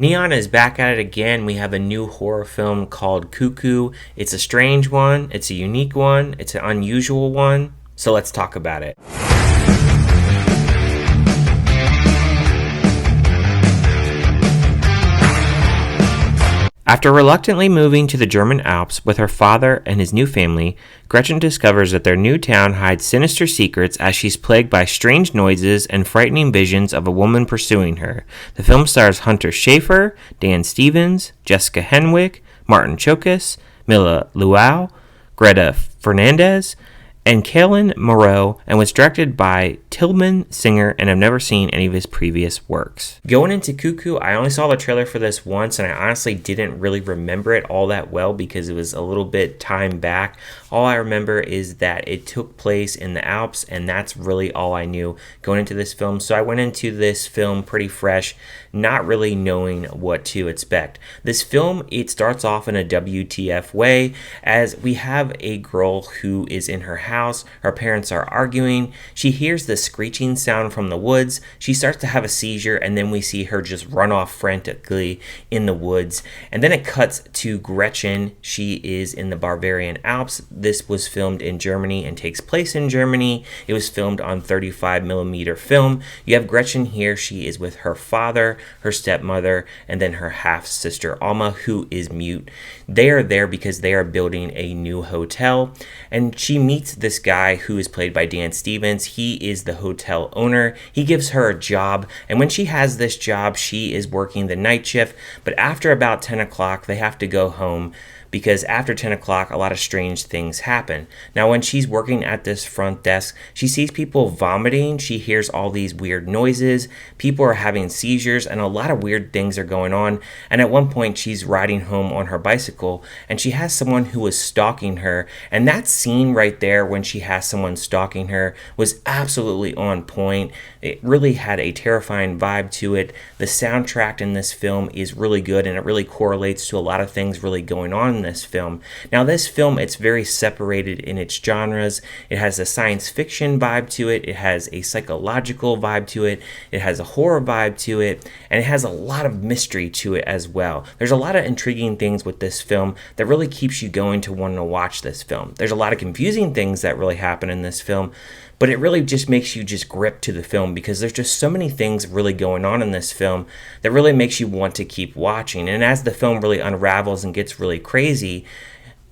Neon is back at it again. We have a new horror film called Cuckoo. It's a strange one, it's a unique one, it's an unusual one. So let's talk about it. After reluctantly moving to the German Alps with her father and his new family, Gretchen discovers that their new town hides sinister secrets as she's plagued by strange noises and frightening visions of a woman pursuing her. The film stars Hunter Schafer, Dan Stevens, Jessica Henwick, Marton Csokas, Mila Luau, Greta Fernandez, and Kaylin Moreau, and was directed by Tilman singer, and I've never seen any of his previous works. Going into Cuckoo, I only saw the trailer for this once, and I honestly didn't really remember it all that well because it was a little bit time back. All I remember is that it took place in the Alps, and that's really all I knew going into this film. So I went into this film pretty fresh, not really knowing what to expect. This film, it starts off in a WTF way, as we have a girl who is in her house. Her parents are arguing. She hears the screeching sound from the woods. She starts to have a seizure, and then we see her just run off frantically in the woods. And then it cuts to Gretchen. She is in the Bavarian Alps. This was filmed in Germany and takes place in Germany. It was filmed on 35mm film. You have Gretchen here. She is with her father, her stepmother, and then her half-sister Alma, who is mute. They are there because they are building a new hotel, and she meets this guy who is played by Dan Stevens. He is the hotel owner. He gives her a job, and when she has this job, she is working the night shift, but after about 10 o'clock, they have to go home, because after 10 o'clock, a lot of strange things happen. Now, when she's working at this front desk, she sees people vomiting. She hears all these weird noises. People are having seizures, and a lot of weird things are going on. And at one point, she's riding home on her bicycle, and she has someone who is stalking her. And that scene right there, when she has someone stalking her, was absolutely on point. It really had a terrifying vibe to it. The soundtrack in this film is really good, and it really correlates to a lot of things really going on in this film. Now, this film, it's very separated in its genres. It has a science fiction vibe to it. It has a psychological vibe to it. It has a horror vibe to it, and it has a lot of mystery to it as well. There's a lot of intriguing things with this film that really keeps you going to want to watch this film. There's a lot of confusing things that really happen in this film, but it really just makes you just grip to the film because there's just so many things really going on in this film that really makes you want to keep watching. And as the film really unravels and gets really crazy,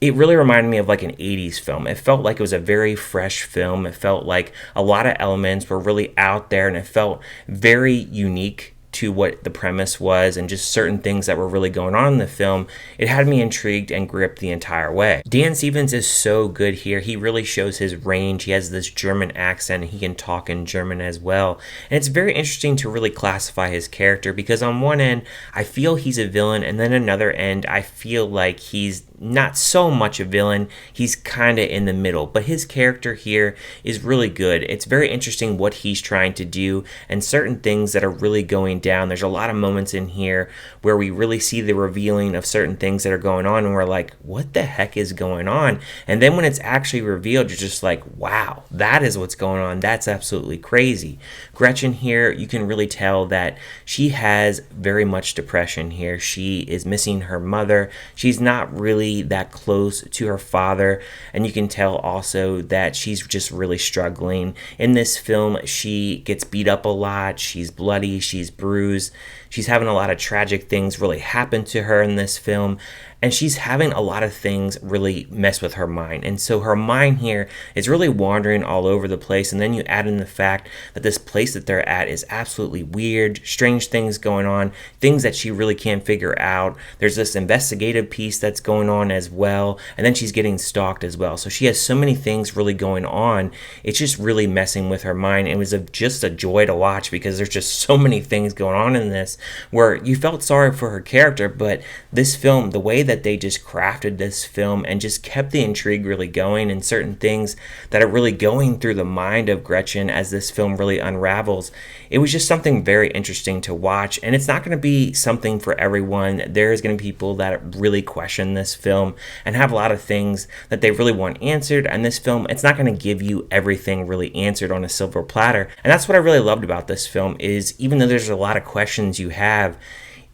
it really reminded me of like an 80s film. It felt like it was a very fresh film. It felt like a lot of elements were really out there, and it felt very unique to what the premise was and just certain things that were really going on in the film. It had me intrigued and gripped the entire way. Dan Stevens is so good here. He really shows his range. He has this German accent, and he can talk in German as well. And it's very interesting to really classify his character because on one end, I feel he's a villain, and then another end, I feel like he's not so much a villain. He's kind of in the middle, but his character here is really good. It's very interesting what he's trying to do and certain things that are really going down. There's a lot of moments in here where we really see the revealing of certain things that are going on, and we're like, what the heck is going on? And then when it's actually revealed, you're just like, wow, that is what's going on. That's absolutely crazy. Gretchen here, you can really tell that she has very much depression here. She is missing her mother. She's not really that close to her father, and you can tell also that she's just really struggling. In this film, she gets beat up a lot. She's bloody, she's bruised. She's having a lot of tragic things really happen to her in this film, and she's having a lot of things really mess with her mind. And so her mind here is really wandering all over the place, and then you add in the fact that this place that they're at is absolutely weird, strange things going on, things that she really can't figure out. There's this investigative piece that's going on as well, and then she's getting stalked as well. So she has so many things really going on. It's just really messing with her mind. It was just a joy to watch because there's just so many things going on in this where you felt sorry for her character, but this film, the way that they just crafted this film and just kept the intrigue really going, and certain things that are really going through the mind of Gretchen as this film really unravels, it was just something very interesting to watch. And it's not going to be something for everyone. There's going to be people that really question this film and have a lot of things that they really want answered, and this film, it's not going to give you everything really answered on a silver platter. And that's what I really loved about this film, is even though there's a lot of questions you have,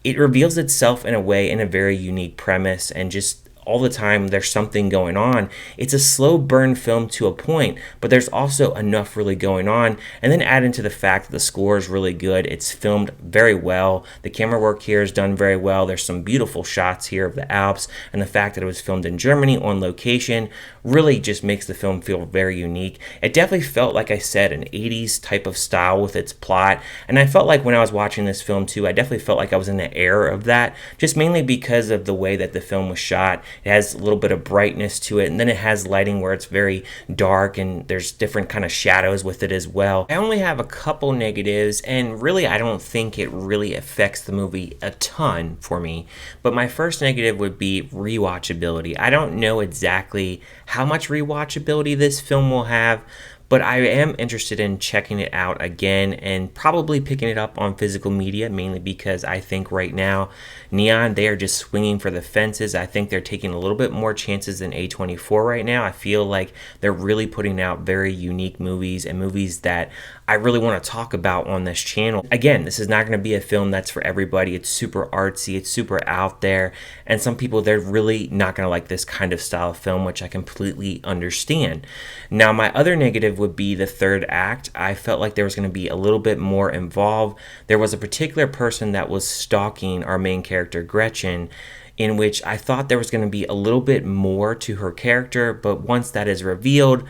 it reveals itself in a way, in a very unique premise, and just all the time there's something going on. It's a slow burn film to a point, but there's also enough really going on. And then add into the fact that the score is really good. It's filmed very well. The camera work here is done very well. There's some beautiful shots here of the Alps, and the fact that it was filmed in Germany on location really just makes the film feel very unique. It definitely felt, like I said, an 80s type of style with its plot, and I felt like when I was watching this film too, I definitely felt like I was in the era of that, just mainly because of the way that the film was shot. It has a little bit of brightness to it, and then it has lighting where it's very dark, and there's different kind of shadows with it as well. I only have a couple negatives, and really I don't think it really affects the movie a ton for me. But my first negative would be rewatchability. I don't know exactly how much rewatchability this film will have, but I am interested in checking it out again and probably picking it up on physical media, mainly because I think right now Neon, they are just swinging for the fences. I think they're taking a little bit more chances than A24 right now. I feel like they're really putting out very unique movies, and movies that I really want to talk about on this channel. Again, this is not going to be a film that's for everybody. It's super artsy, it's super out there, and some people, they're really not going to like this kind of style of film, which I completely understand. Now, my other negative would be the third act. I felt like there was going to be a little bit more involved. There was a particular person that was stalking our main character, Gretchen, in which I thought there was going to be a little bit more to her character, but once that is revealed,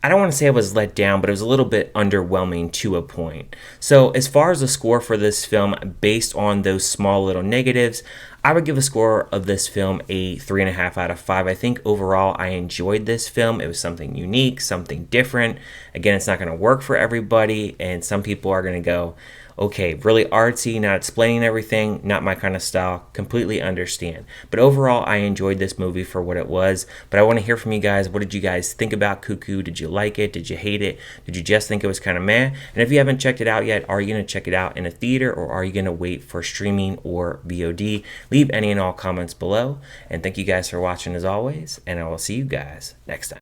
I don't want to say I was let down, but it was a little bit underwhelming to a point. So as far as the score for this film, based on those small little negatives, I would give a score of this film a 3.5 out of 5. I think overall I enjoyed this film. It was something unique, something different. Again, it's not going to work for everybody, and some people are going to go, okay, really artsy, not explaining everything, not my kind of style, completely understand. But overall, I enjoyed this movie for what it was. But I want to hear from you guys. What did you guys think about Cuckoo? Did you like it? Did you hate it? Did you just think it was kind of meh? And if you haven't checked it out yet, are you going to check it out in a theater, or are you going to wait for streaming or VOD? Leave any and all comments below. And thank you guys for watching as always, and I will see you guys next time.